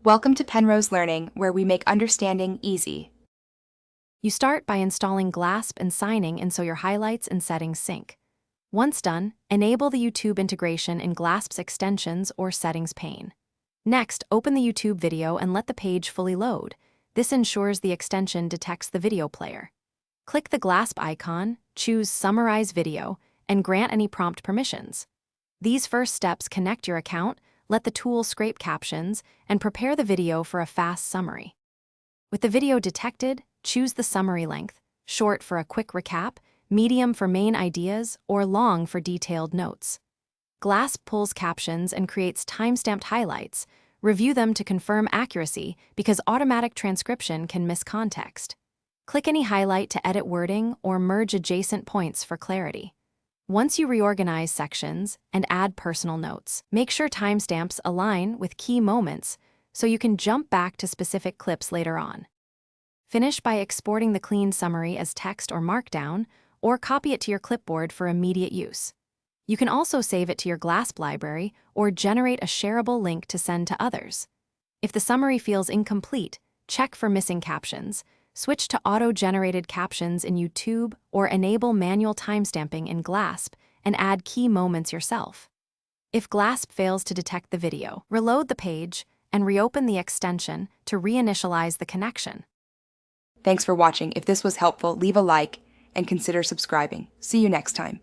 Welcome to Penrose Learning, where we make understanding easy. You start by installing Glasp and signing in so your highlights and settings sync. Once done, enable the YouTube integration in Glasp's extensions or settings pane. Next, open the YouTube video and let the page fully load. This ensures the extension detects the video player. Click the Glasp icon, choose Summarize Video, and grant any prompt permissions. These first steps connect your account, let the tool scrape captions, and prepare the video for a fast summary. With the video detected, choose the summary length, short for a quick recap, medium for main ideas, or long for detailed notes. Glasp pulls captions and creates timestamped highlights. Review them to confirm accuracy because automatic transcription can miss context. Click any highlight to edit wording or merge adjacent points for clarity. Once you reorganize sections and add personal notes, make sure timestamps align with key moments so you can jump back to specific clips later on. Finish by exporting the clean summary as text or markdown, or copy it to your clipboard for immediate use. You can also save it to your Glasp library or generate a shareable link to send to others. If the summary feels incomplete, check for missing captions. Switch to auto-generated captions in YouTube or enable manual timestamping in Glasp and add key moments yourself. If Glasp fails to detect the video, reload the page and reopen the extension to reinitialize the connection. Thanks for watching. If this was helpful, leave a like and consider subscribing. See you next time.